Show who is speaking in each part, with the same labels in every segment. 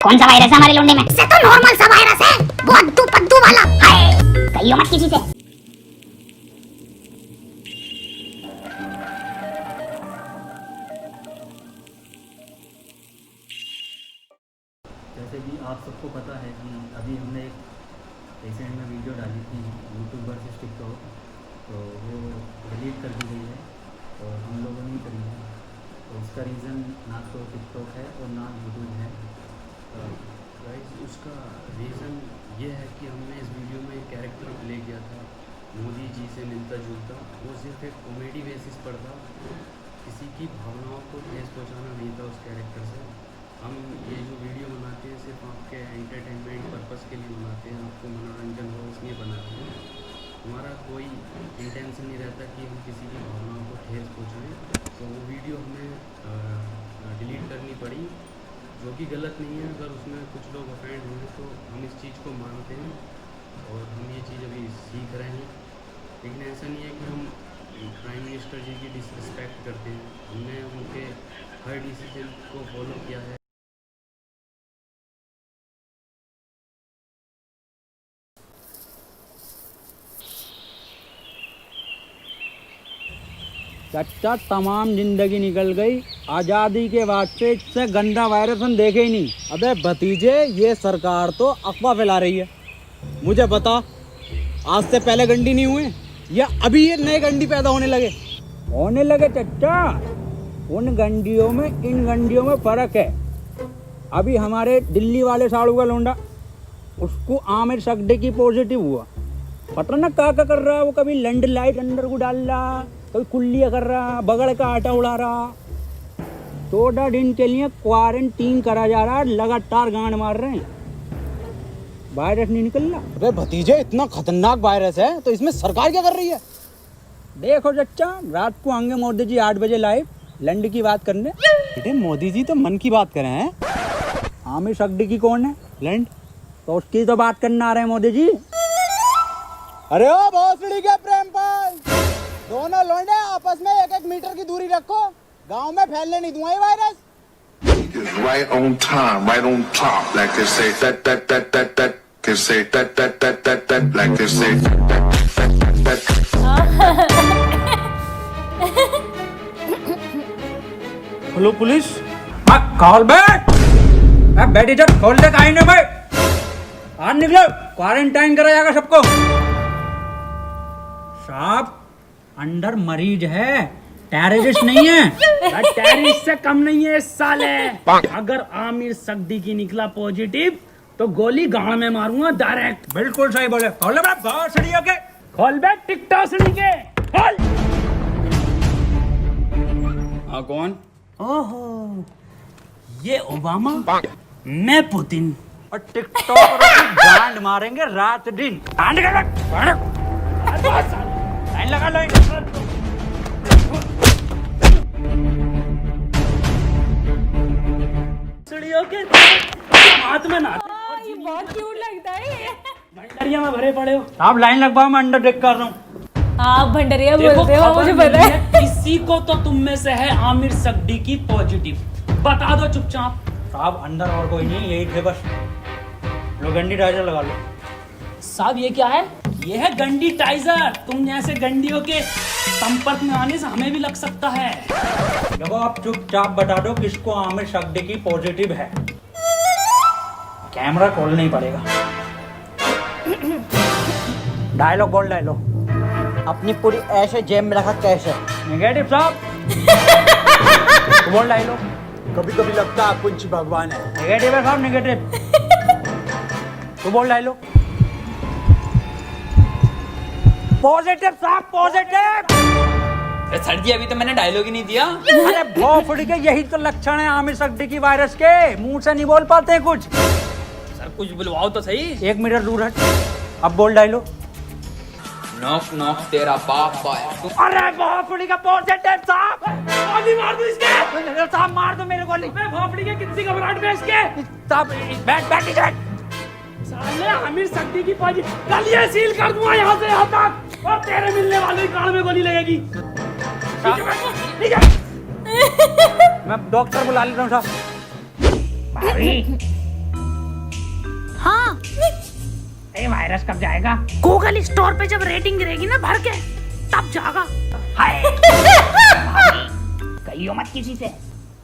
Speaker 1: कौन सा वायरस है हमारे लौंडे में? से तो नॉर्मल सा वायरस है, वो अद्दू पद्दू वाला। हाय कहियो मत किसी से।
Speaker 2: जैसे कि आप सबको पता है कि अभी हमने एक रिसेंट में वीडियो डाली थी यूट्यूब वर्सेस टिकटॉक, तो वो डिलीट कर दी गई है और हम लोगों ने ही करी है। तो उसका रीज़न ना तो टिकटॉक है और ना यूट्यूब है।
Speaker 3: गाइस उसका रीज़न ये है कि हमने इस वीडियो में एक कैरेक्टर प्ले किया था मोदी जी से मिलता जुलता। वो सिर्फ एक कॉमेडी बेसिस पर था, किसी की भावनाओं को ठेस पहुंचाना नहीं था उस कैरेक्टर से। हम ये जो वीडियो बनाते हैं सिर्फ आपके एंटरटेनमेंट पर्पस के लिए बनाते हैं, आपको मनोरंजन हो इसलिए बनाते हैं। हमारा कोई इंटेंशन नहीं रहता कि हम किसी की भावनाओं को ठेस पहुँचाएँ। तो वो वीडियो हमें डिलीट करनी पड़ी, जो कि गलत नहीं है। अगर उसमें कुछ लोग ऑफेंड हुए तो हम इस चीज़ को मानते हैं और हम ये चीज़ अभी सीख रहे हैं। लेकिन ऐसा नहीं है कि हम प्राइम मिनिस्टर जी की डिसरिस्पेक्ट करते हैं। हमने उनके हर डिसीजन को फॉलो किया है।
Speaker 4: चच्चा तमाम जिंदगी निकल गई, आज़ादी के बाद से इससे गंदा वायरस हम देखे ही नहीं। अबे भतीजे, ये सरकार तो अफवाह फैला रही है। मुझे बता, आज से पहले गंडी नहीं हुए या अभी ये नए गंडी पैदा होने लगे चच्चा। उन गंडियों में इन गंडियों में फ़र्क है। अभी हमारे दिल्ली वाले साड़ू का लौंडा, उसको आमिर सकदे की पॉजिटिव हुआ। पता ना क्या कर रहा है वो, कभी लैंड लाइट अंदर को डाल रहा, कोई कुल्लियाँ कर रहा, बगड़ का आटा उड़ा रहा। 14 दिन के लिए क्वारंटीन करा जा रहा है, लगातार गांड मार रहे हैं, वायरस नहीं निकल रहा।
Speaker 5: अबे भतीजे, इतना खतरनाक वायरस है तो इसमें सरकार क्या कर रही है?
Speaker 4: देखो चच्चा, रात को आएंगे मोदी जी 8 बजे लाइव लैंड की बात करने।
Speaker 5: बेटे मोदी जी तो मन की बात कर रहे हैं।
Speaker 4: आमिर सकदी की कौन है?
Speaker 5: लैंड
Speaker 4: तो उसकी तो बात करने आ रहे हैं मोदी जी।
Speaker 5: अरे ओ भोसड़ी के प्रेम पाल, दोनों लौंडे आपस में 1-1 मीटर की दूरी रखो, गांव में फैलने नहीं दूंगा ये virus.
Speaker 6: Right on time, right on top, like they say that, can say that, like they say that.
Speaker 4: Hello police, call back. बैठ इधर, खोल दे काहे भाई, बाहर निकलो, क्वारंटाइन करा जाएगा सबको। साहब अंदर मरीज है, टेररिस्ट नहीं है।
Speaker 7: टेररिस्ट से कम नहीं है इस साले। अगर आमिर सकदी की निकला पॉजिटिव तो गोली गाड़ में मारूंगा डायरेक्ट।
Speaker 4: बिल्कुल सही बोले। खोल बे भोसड़ी के,
Speaker 7: खोल बैक टिकटॉक से के खोल।
Speaker 3: कौन?
Speaker 7: ओहो, ये ओबामा, मैं पुतिन।
Speaker 4: और टिकटॉक गांड मारेंगे रात दिन। लाइन लगा लो।
Speaker 7: चिड़ियों के हाथ में ना,
Speaker 8: ये बहुत क्यूट लगता है।
Speaker 7: भंडारिया में भरे पड़े हो।
Speaker 4: आप लाइन लगवाओ, मैं अंडर टेक कर रहा हूँ।
Speaker 8: आप भंडरिया
Speaker 7: देखो,
Speaker 8: बोलते हो,
Speaker 7: खबर
Speaker 8: मुझे
Speaker 7: मिली
Speaker 8: पता है।
Speaker 7: किसी को तो तुम में से है आमिर सकदी की पॉजिटिव, बता दो चुपचाप।
Speaker 4: साहब अंदर और कोई नहीं, यही थे बस। लो गंडी टाइजर लगा लो।
Speaker 7: साहब ये क्या है? ये है गंडी टाइजर। तुम जैसे गंडियों के संपर्क में आने से हमें भी लग सकता है।
Speaker 4: देखो आप चुपचाप बता दो किसको आमिर सकदी की पॉजिटिव है। कैमरा खोल नहीं पड़ेगा। डायलॉग बोल, डायलॉग
Speaker 5: अपनी पूरी ऐसे जेब में रखा कैसे?
Speaker 4: नेगेटिव साहब। तो बोल डायलॉग।
Speaker 5: कभी कभी लगता है कुछ भगवान है।
Speaker 4: नेगेटिव है साहब, नेगेटिव। तो बोल डायलॉग। पॉजिटिव साहब, पॉजिटिव।
Speaker 9: सर जी अभी तो मैंने डायलॉग ही नहीं दिया।
Speaker 4: अरे भोसड़ी के, यही तो लक्षण है आमिर सकदी की वायरस के। मुंह से नहीं बोल पाते हैं कुछ।
Speaker 9: सर कुछ बुलवाओ तो सही।
Speaker 4: 1 मीटर दूर हट। अब बोल डायलॉग।
Speaker 9: नॉक नॉक तेरा बाप आया।
Speaker 4: अरे भोसड़ी का पॉजिटिव साहब।
Speaker 7: गोली मार दो इसके।
Speaker 4: साहब मार दो मेरे गोली।
Speaker 7: मैं भोपड़ी के कितनी घबराहट में इसके।
Speaker 4: साहब बैठ इधर।
Speaker 7: साले आमिर सकदी की पॉजिटिव, कल ये सील कर दूंगा यहाँ से यहाँ तक, और तेरे मिलने वाले की कान में गोली लगेगी।
Speaker 4: मैं डॉक्टर बुला लेता हूँ साहब।
Speaker 7: ये वायरस कब जाएगा? गूगल स्टोर पे जब रेटिंग गिरेगी ना भर के, तब जाएगा। हाय कहियो मत किसी से,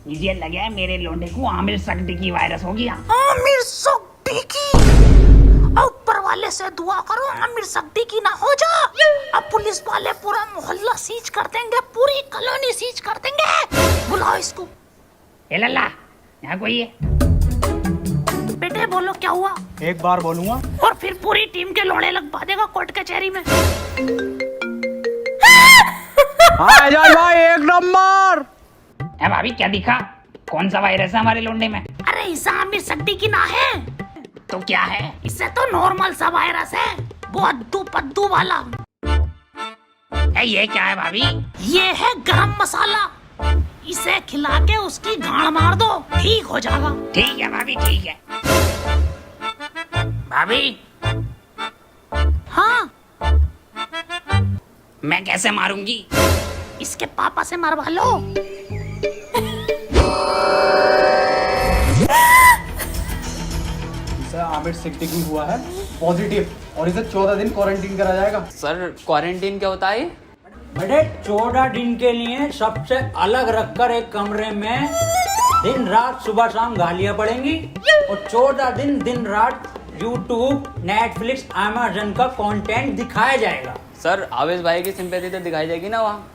Speaker 7: मुझे लगा है मेरे लोंडे को आमिर सगडी वायरस हो गया। आमिर सगडी ऊपर वाले से दुआ करो आमिर सगडी ना हो जा। अब पुलिस वाले पूरा मोहल्ला सीज कर देंगे, पूरी कॉलोनी सीज कर देंगे। बुलाओ इसको। ए लल्ला, यहाँ कोई है? बेटे बोलो क्या हुआ?
Speaker 4: एक बार बोलूंगा
Speaker 7: और फिर पूरी टीम के लोड़े लगवा देगा कोर्ट कचहरी में।
Speaker 4: हाँ एजाज भाई एक नंबर।
Speaker 7: ए भाभी क्या दिखा? कौन सा वायरस है हमारे लोंडे में? अरे इसे आमिर सगडी की ना है तो क्या है? इससे तो नॉर्मल सा वायरस है, वो अद्दू पद्दू वाला। ये क्या है भाभी? ये है गरम मसाला, इसे खिला के उसकी गांड मार दो, ठीक हो जाएगा। ठीक है भाभी ठीक है। भाभी हाँ मैं कैसे मारूंगी? इसके पापा से मरवा लो।
Speaker 5: आमिर सिद्दीकी हुआ है पॉजिटिव और इसे 14 दिन क्वारंटीन करा जाएगा।
Speaker 9: सर क्वारंटीन क्या होता है?
Speaker 4: बेटे 14 दिन के लिए सबसे अलग रखकर एक कमरे में दिन रात सुबह शाम गालियां पड़ेंगी और 14 दिन रात YouTube, Netflix, Amazon का कंटेंट दिखाया जाएगा।
Speaker 9: सर आवेश भाई की सिंपैथी तो दिखाई जाएगी ना वहाँ।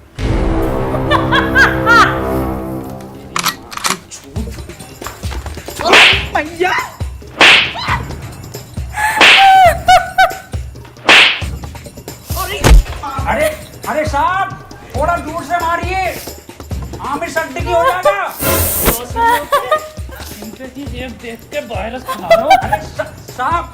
Speaker 4: अरे अरे साहब थोड़ा दूर से मारिए, आमिर सगडी हो जाएगा।
Speaker 7: देख के वायरस फैला रहा हूं।
Speaker 4: अरे साहब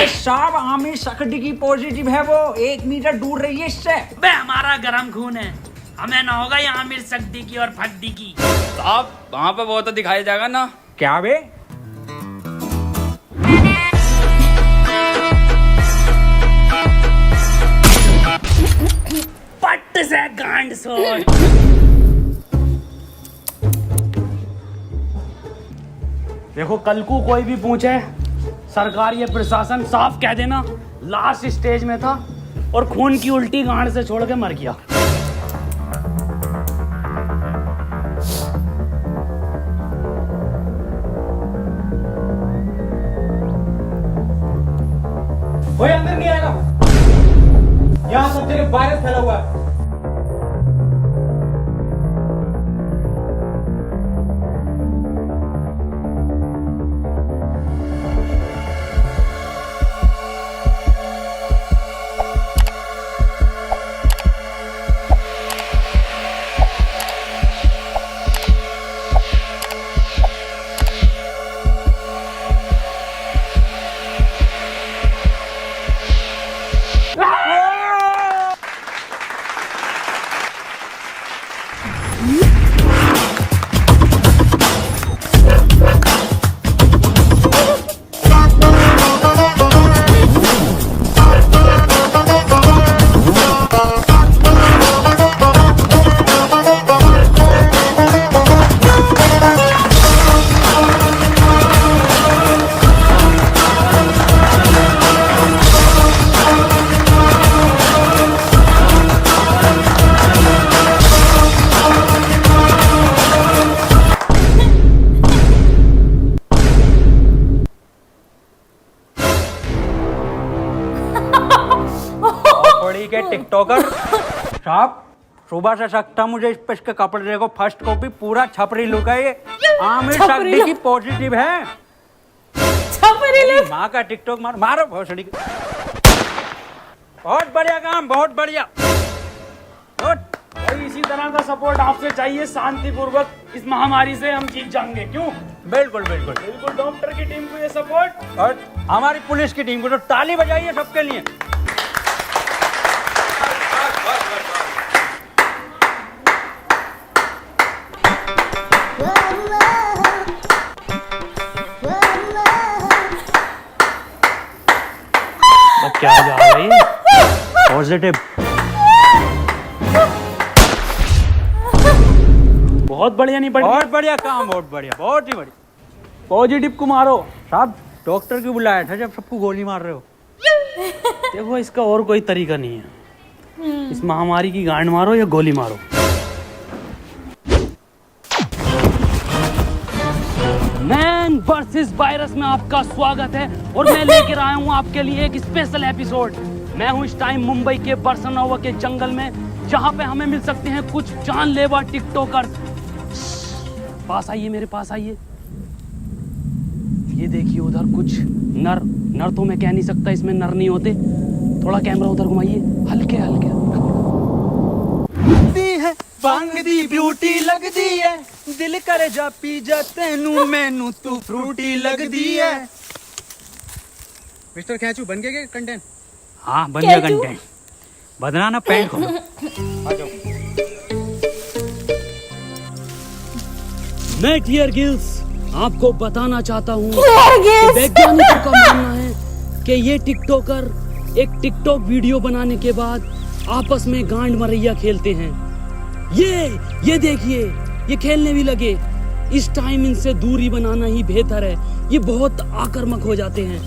Speaker 4: साहब आमिर सगडी पॉजिटिव है, वो 1 मीटर दूर रहिए इससे।
Speaker 7: बे हमारा गरम खून है, हमें ना होगा ये आमिर सगडी की और फगडी की।
Speaker 9: साहब वहाँ पे वो तो दिखाया जाएगा ना।
Speaker 4: क्या बे?
Speaker 7: पट से गांड सोच। देखो कल को कोई भी पूछे, सरकार ये प्रशासन साफ कह देना लास्ट स्टेज में था और खून की उल्टी गांड से छोड़ के मर गया।
Speaker 5: कोई अंदर नहीं आएगा, यहाँ सब जगह वायरस फैला हुआ है।
Speaker 4: के टिकटॉकर साहब सुबह से सकता मुझे इस पे इसके कपड़े देखो, फर्स्ट कॉपी पूरा छपरी लुक है ये। आमिर सगडी की पॉजिटिव है। माँ का टिकटॉक मारो भोसड़ी। बहुत बढ़िया काम, बहुत बढ़िया।
Speaker 7: और इसी तरह का सपोर्ट आपसे चाहिए, शांतिपूर्वक इस महामारी से हम जीत जाएंगे। क्यों?
Speaker 4: बिल्कुल बिल्कुल
Speaker 7: बिल्कुल। डॉक्टर की टीम को ये सपोर्ट
Speaker 4: और हमारी पुलिस की टीम को तो ताली बजाइए सबके लिए।
Speaker 7: क्या जा रही है?
Speaker 4: पॉजिटिव।
Speaker 7: बहुत बढ़िया नहीं पड़ी?
Speaker 4: बहुत बढ़िया काम, बहुत बढ़िया, बहुत ही बढ़िया। पॉजिटिव को मारो। साहब डॉक्टर क्यों बुलाया था जब सबको गोली मार रहे हो? देखो इसका और कोई तरीका नहीं है, इस महामारी की गांड मारो या गोली मारो। मैन वर्सेस वायरस में आपका स्वागत है और मैं लेकर आया हूँ आपके लिए एक स्पेशल एपिसोड। मैं हूँ इस टाइम मुंबई के बरसनोवा के जंगल में, जहाँ पे हमें मिल सकते हैं कुछ जानलेवा टिकटॉकर। पास आइए, मेरे पास आइए। ये देखिए उधर कुछ नर तो मैं कह नहीं सकता, इसमें नर नहीं होते। थोड़ा कैमरा उधर घुमाइए, हल्के हल्के।
Speaker 5: है बांग दी ब्यूटी लगदी है, दिल करे जा पी जा तेनू मैनू तू फ्रूटी लगदी है। मिस्टर खेचू बन गए कंटेंट?
Speaker 4: हाँ बन गया कंटेंट। बदना ना पैंट खोलो। आ जाओ। मैं टियर गिल्स आपको बताना चाहता हूँ कि वैज्ञानिकों का मानना है कि ये टिकटॉकर एक टिकटॉक वीडियो बनाने के बाद आपस में गांड मरैया खेलते हैं। ये देखिए, ये खेलने भी लगे। इस टाइम इनसे दूरी बनाना ही बेहतर है, ये बहुत आक्रामक हो जाते हैं।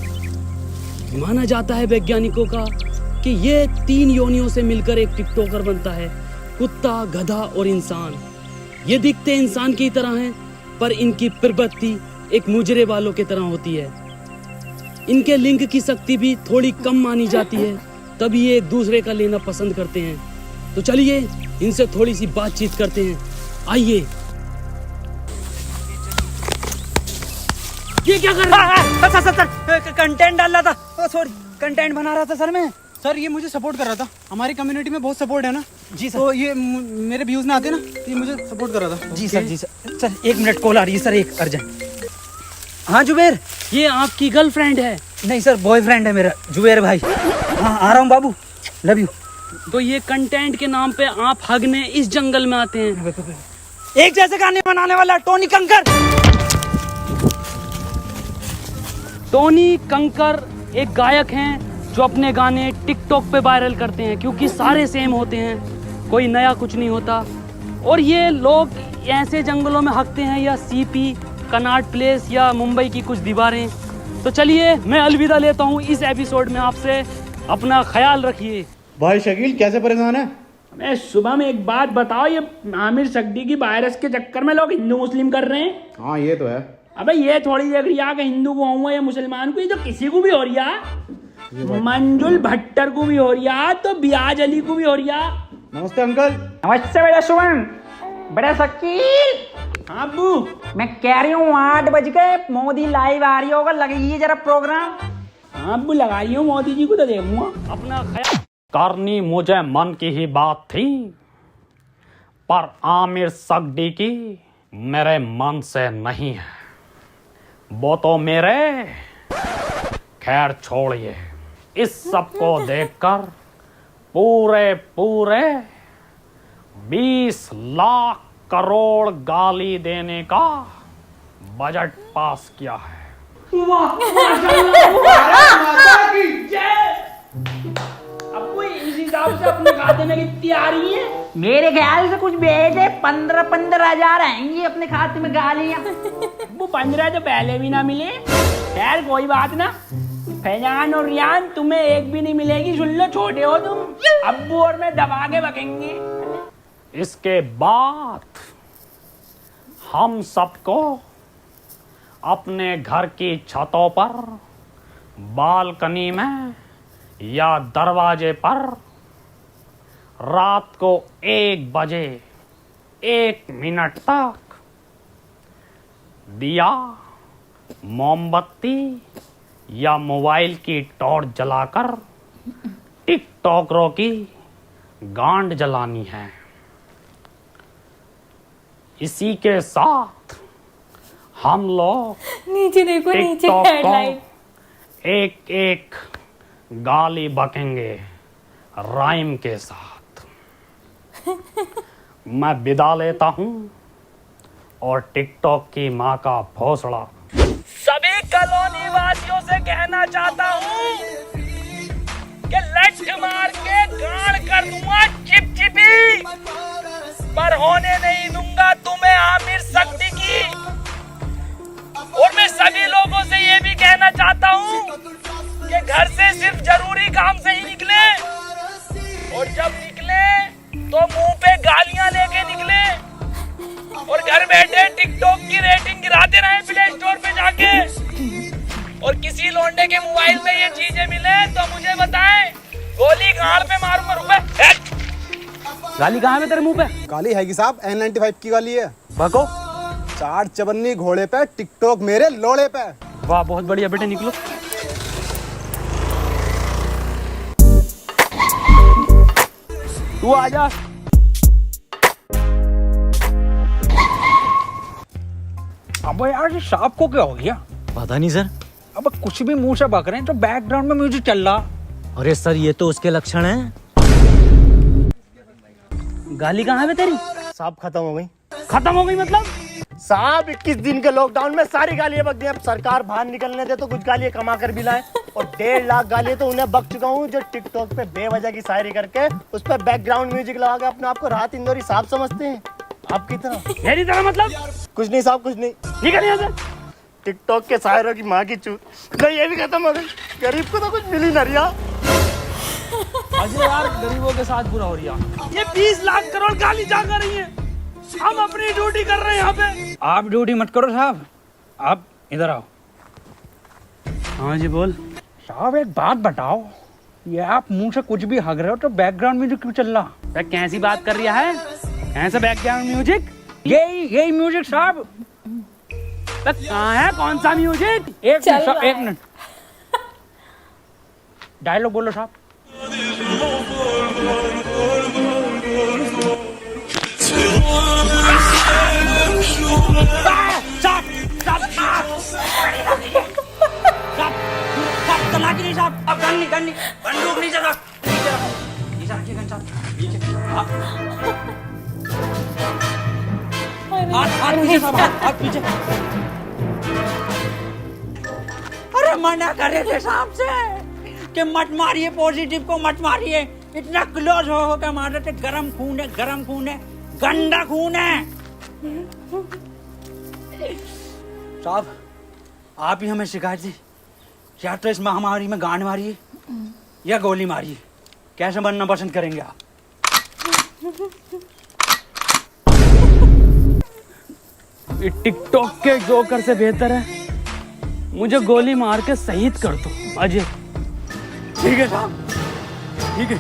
Speaker 4: माना जाता है वैज्ञानिकों का कि ये 3 योनियों से मिलकर एक टिकटॉकर बनता है, कुत्ता, गधा और इंसान। ये दिखते इंसान की तरह हैं, पर इनकी प्रवृत्ति एक मुजरे वालों की तरह होती है। इनके लिंग की शक्ति भी थोड़ी कम मानी जाती है, तभी ये एक दूसरे का लेना पसंद करते हैं। तो चलिए इनसे थोड़ी सी बातचीत करते हैं, आइए। ये क्या कर रहा है?
Speaker 5: सर कंटेंट डाल रहा था, सॉरी कंटेंट बना रहा था सर मैं। सर ये मुझे सपोर्ट कर रहा था, हमारी कम्युनिटी में बहुत सपोर्ट है ना जी सर। तो ये मेरे व्यूज में आते ना, ये मुझे सपोर्ट कर रहा था। जी सर, जी सर। सर 1 मिनट कॉल आ रही है सर, एक अर्जेंट। हाँ जुबेर,
Speaker 4: ये आपकी गर्लफ्रेंड है?
Speaker 5: नहीं सर बॉयफ्रेंड है मेरा, जुबेर भाई। हाँ आ रहा हूँ बाबू, लव यू।
Speaker 4: तो ये कंटेंट के नाम पे आप हगने इस जंगल में आते हैं?
Speaker 5: एक जैसे गाने बनाने वाला टोनी कंकर।
Speaker 4: टोनी कंकर एक गायक हैं जो अपने गाने टिकटॉक पे वायरल करते हैं, क्योंकि सारे सेम होते हैं, कोई नया कुछ नहीं होता। और ये लोग ऐसे जंगलों में हगते हैं, या सीपी, कनॉट प्लेस या मुंबई की कुछ दीवारें। तो चलिए मैं अलविदा लेता हूँ इस एपिसोड में आपसे। अपना ख्याल रखिए।
Speaker 5: भाई शकील कैसे परेशान है?
Speaker 7: मैं सुबह में एक बात बताओ, ये आमिर सकदी की वायरस के चक्कर में लोग हिंदू मुस्लिम कर रहे हैं।
Speaker 5: हाँ ये तो है।
Speaker 7: अबे ये थोड़ी देख रही है कि हिंदू को हुआ या मुसलमान को, ये तो किसी को भी हो रही है। मंजुल भट्टर को भी हो रही है, तो बियाज अली को भी हो रही है।
Speaker 5: नमस्ते अंकल।
Speaker 7: नमस्ते बेटा सुमन। बड़ा शकील। हाँ अब्बू, मैं कह रही हूँ 8 बज गए, मोदी लाइव आ रही होगा, लगाइए जरा प्रोग्राम। हाँ अब्बू लगाइए, मोदी जी को तो देखूंगा।
Speaker 4: अपना ख्याल करनी मुझे मन की ही बात थी, पर आमिर सकदी की मेरे मन से नहीं है। वो तो मेरे, खैर छोड़िए। इस सब को देखकर पूरे 20 लाख करोड़ गाली देने का बजट पास किया है।
Speaker 7: अब कोई इस हिसाब से अपने खाते में कितनी आ रही है? मेरे ख्याल से कुछ भेजे 15 हजार आएंगी अपने खाते में गालियां। वो 15 तो पहले भी ना मिले। खैर कोई बात ना। फैजान और रियान तुम्हें एक भी नहीं मिलेगी, सुन लो, छोटे हो तुम। अब्बू और मैं दबा के बकेंगे।
Speaker 4: इसके बाद हम सबको अपने घर की छतों पर, बालकनी में या दरवाजे पर रात को 1 बजे 1 मिनट तक दिया, मोमबत्ती या मोबाइल की टॉर्च जलाकर टिकटॉकरों की गांड जलानी है। इसी के साथ हम लोग
Speaker 8: नीचे देखो, नीचे
Speaker 4: टिकटॉक
Speaker 8: हेडलाइन।
Speaker 4: को एक गाली बकेंगे राइम के साथ। मैं विदा लेता हूं और टिकटॉक की मां का भोसड़ा सभी कॉलोनी वासियों से कहना चाहता हूं कि लट मार के गाड़ कर दूंगा चिपचिपी, पर होने नहीं दूंगा तुम्हें आमिर सकदी की। और मैं
Speaker 9: लौंडे के मोबाइल में ये चीजें मिले तो मुझे बताएं, गोली गाड़ पे मारूंगा रुपए।
Speaker 4: गाली कहाँ है तेरे मुंह पे?
Speaker 5: गाली है कि साहब N95 की गाली है।
Speaker 4: भको।
Speaker 5: चार चबन्नी घोड़े पे, टिकटॉक मेरे लोड़े पे।
Speaker 4: वाह बहुत बढ़िया बेटे, निकलो। तू आजा। अब यार ये सांप को क्या हो गया?
Speaker 10: पता नहीं सर।
Speaker 4: अब कुछ भी मुंह से बक रहे हैं तो बैकग्राउंड में म्यूजिक चल रहा।
Speaker 10: अरे सर ये तो उसके लक्षण हैं।
Speaker 4: गाली कहाँ है तेरी?
Speaker 11: साहब खत्म हो गई।
Speaker 4: खत्म हो गई मतलब?
Speaker 11: साहब 21 दिन के लॉकडाउन में सारी गालियां बक गई। अब सरकार बाहर निकलने दे तो कुछ गालियां कमा कर भी लाए। और 1.5 लाख गालियां तो उन्हें बक चुका हूँ जो टिकटॉक पे बेवजह की शायरी करके उस पर बैकग्राउंड म्यूजिक लगा के अपने आप को राहत इंदौरी साहब समझते हैं। आपकी तरह।
Speaker 4: मेरी तरह मतलब?
Speaker 11: कुछ नहीं साहब, कुछ नहीं।
Speaker 4: निकल यहाँ से।
Speaker 11: टिकटॉक के शायरों की माँ की चूत। नहीं ये भी खत्म हो गई। गरीब को तो कुछ मिल ही ना रिया।
Speaker 4: अजय यार गरीबों के साथ बुरा हो रहा। ये 20 लाख करोड़ गाली जा कर रही है, हम अपनी ड्यूटी कर रहे हैं यहाँ पे। आप ड्यूटी मत करो साहब, आप इधर आओ। हाँ जी बोल। साहब एक बात बताओ, ये आप मुंह से कुछ भी हग रहे हो तो बैकग्राउंड म्यूजिक क्यों चल रहा? कैसी बात कर रहा है? ऐसा बैकग्राउंड म्यूजिक? यही म्यूजिक साहब। कहाँ है, कौन सा म्यूजिक? एक मिनट डायलॉग बोलो साहब। अब गन नहीं बंदूक नीचे रख, नीचे रखिए गन साहब, नीचे। हाथ पीछे साहब, हाथ पीछे। अरे मना करे थे साहब से कि मत मारिए, पॉजिटिव को मत मारिए। इतना क्लोज हो के मार रहे थे। गरम खून है, गरम खून है, गंदा खून है। साहब आप ही हमें शिकायत दी, या तो इस महामारी में गांड मारिए या गोली मारिए, कैसे बनना पसंद करेंगे आप? ये टिकटॉक के जोकर से बेहतर है मुझे गोली मार के शहीद कर दो अजय। ठीक है साहब, ठीक है।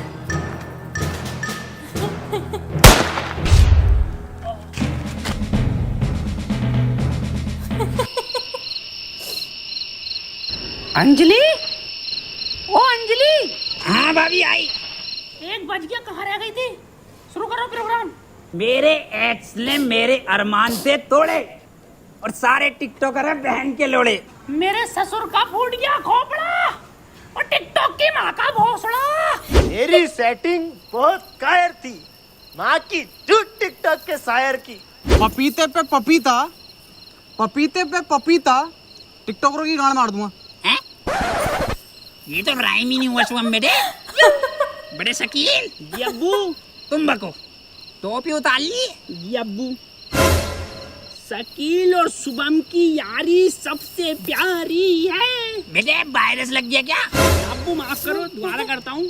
Speaker 7: अंजलि, ओ अंजलि।
Speaker 9: हाँ भाभी आई।
Speaker 7: 1 बज गया, कहाँ रह गई थी? शुरू करो प्रोग्राम।
Speaker 9: मेरे एक्स ने मेरे अरमान पे तोड़े और सारे टिकटॉकर हैं बहन के लोड़े।
Speaker 7: मेरे ससुर का फूट गया खोपड़ा और टिकटॉक की माँ का भोसड़ा।
Speaker 11: मेरी सेटिंग बहुत कायर थी, माँ की झूठ टिकटॉक के शायर की।
Speaker 5: पपीते पे पपीता, पपीते पे पपीता, टिकटॉकरों की गांड मार दूंगा।
Speaker 9: ये तो राइम ही नहीं हुआ शुभम बेटे। बड़े शकील। जी अब्बू। तुम बको। टोपी उतार ली? जी अब्बू। शकील और शुभम की यारी सबसे प्यारी है। बेटे वायरस लग गया क्या?
Speaker 7: अब्बू माफ करो, दोबारा करता हूँ।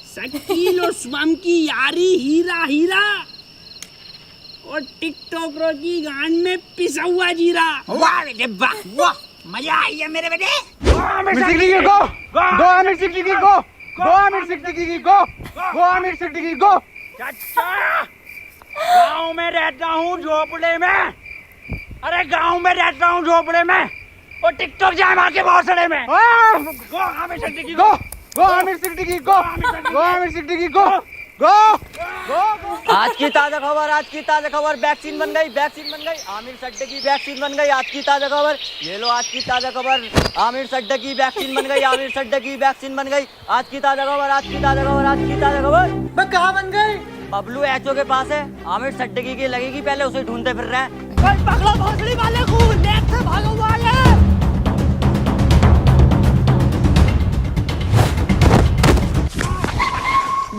Speaker 7: शकील और शुभम की यारी हीरा हीरा और टिकटॉकरों की गांड में पिसा हुआ जीरा।
Speaker 9: वाह बेटे वाह वाह, मजा आई है मेरे बेटे।
Speaker 4: गाँव में रहता हूँ झोपड़े में। अरे गाँव में रहता हूँ झोपड़े में और टिकटॉक जाए मार के भौसड़े में। गो आमिर सिद्दीकी गो, गो आमिर सिद्दीकी गो, गो आमिर सिद्दीकी गो, गो गो।
Speaker 10: आज की ताजा खबर, आज की ताजा खबर, वैक्सीन बन गई, वैक्सीन बन गई। आमिर सड्डे की वैक्सीन बन गई। आज की ताजा खबर, ये लो आज की ताजा खबर। आमिर सड्डे की वैक्सीन बन गई, आमिर सड्डे की वैक्सीन बन गई। आज की ताजा खबर, आज की ताजा खबर, आज की ताजा खबर।
Speaker 5: मैं कहाँ बन गई?
Speaker 10: बबलू एचओ के पास है। आमिर सड्डे की लगेगी, पहले उसे ढूंढते फिर रहे हैं।
Speaker 7: पकड़ो भोसड़ी वाले को, लेक से भागा हुआ है।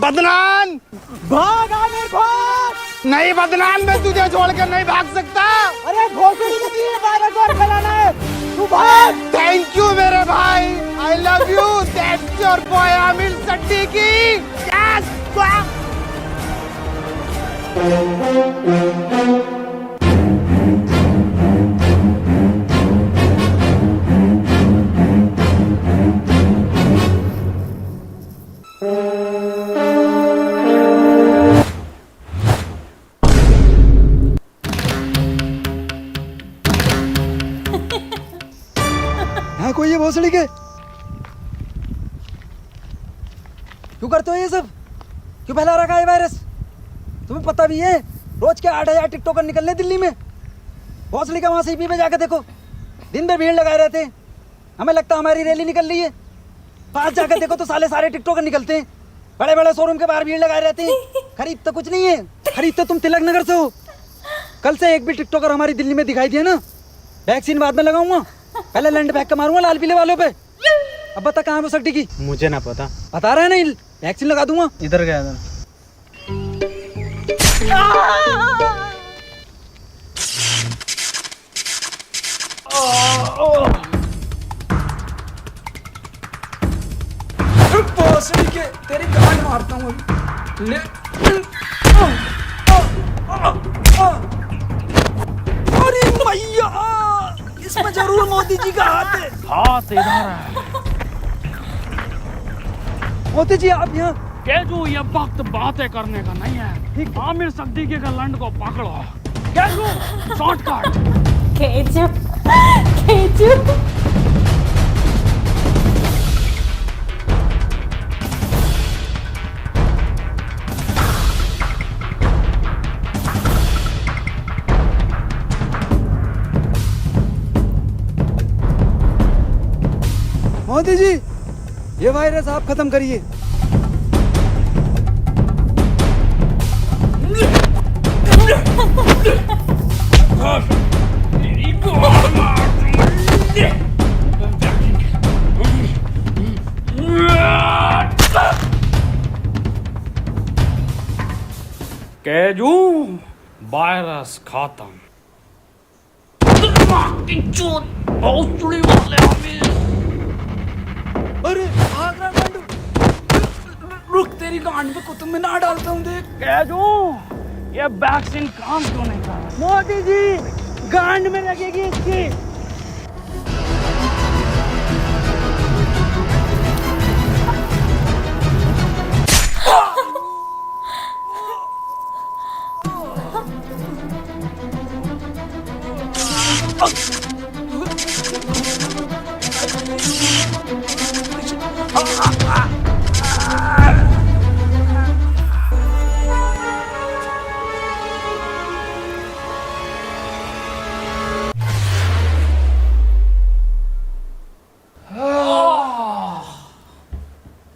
Speaker 5: बदनाम भाग आमिर भाग। नहीं बदनाम, मैं तुझे छोड़कर नहीं भाग सकता। अरे भोसड़ी नहीं वायरस और फैलाना है, तू भाग। थैंक यू मेरे भाई, I love you. That's your boy Aamir Siddiqui. Yes कोई है भोसड़ी के? क्यों करते हो ये सब? क्यों फैला रखा है वायरस? तुम्हें पता भी है रोज के 8,000 टिकटॉकर निकलने दिल्ली में। भोसड़ी का वहां सीपी पे जाकर देखो, दिन भर भीड़ लगाए रहते हैं। हमें लगता है हमारी रैली निकल रही है। पास जाकर देखो तो सारे टिकटॉकर निकलते हैं। बड़े बड़े शोरूम के बाहर भीड़ लगाए रहते हैं। खरीद तो कुछ नहीं है, खरीद तो तुम तिलक नगर से हो। कल से एक भी टिकटॉकर हमारी दिल्ली में दिखाई दिया ना, वैक्सीन बाद में लगाऊंगा, पहले लैंड फेंक के मारूंगा लाल पीले वालों पे। अब बता कहाँ है वो सट्टी की?
Speaker 4: मुझे ना पता।
Speaker 5: बता रहा है ना, वैक्सीन लगा दूंगा।
Speaker 4: इधर गया था।
Speaker 5: भोसड़ी के तेरी गांड मारता हूँ ले। अरे मैया, इसमें जरूर मोदी जी का हाथ है।
Speaker 9: हाथ इधर है।
Speaker 5: मोदी जी आप यहाँ?
Speaker 9: केजू ये वक्त बातें करने का नहीं है। आमिर सिद्दीकी के लंड को पकड़ो। केजू शॉर्टकट।
Speaker 8: केजू केजू
Speaker 5: मोदी जी ये वायरस आप खत्म करिए।
Speaker 9: केजू वायरस खत्म।
Speaker 5: अरे भाग रहा गांडू। रुक, तेरी गांड पे कुतुब मीनार डालता हूँ देख।
Speaker 9: केजू ये वैक्सीन काम क्यों नहीं कर रहा?
Speaker 5: मोदी जी गांड में लगेगी इसकी।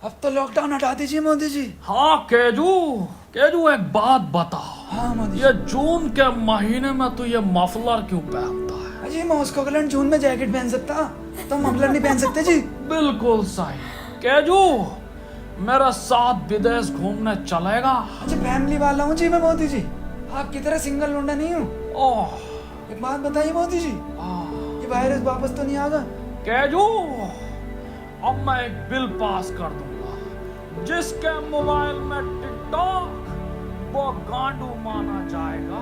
Speaker 5: अब तो लॉकडाउन हटा दीजिए मोदी जी।
Speaker 9: हाँ केजू, केजू एक बात बता।
Speaker 5: हाँ मोदी
Speaker 9: ये जून के महीने में तू ये मफलर क्यों पहनता है?
Speaker 5: जी मॉस्को का जून में जैकेट पहन सकता, तो मफलर नहीं पहन सकते जी।
Speaker 9: बिल्कुल सही। केजू मेरे साथ विदेश घूमने चलेगा?
Speaker 5: अच्छा फैमिली वाला हूँ जी मैं मोदी जी, आपकी तरह सिंगल लौंडा नहीं हूँ।
Speaker 9: ओह
Speaker 5: एक बात बताइए मोदी जी, ये वायरस वापस तो नहीं आएगा?
Speaker 9: केजू अब मैं एक बिल पास कर दूंगा, जिसके मोबाइल में टिकटॉक वो गांडू माना जाएगा।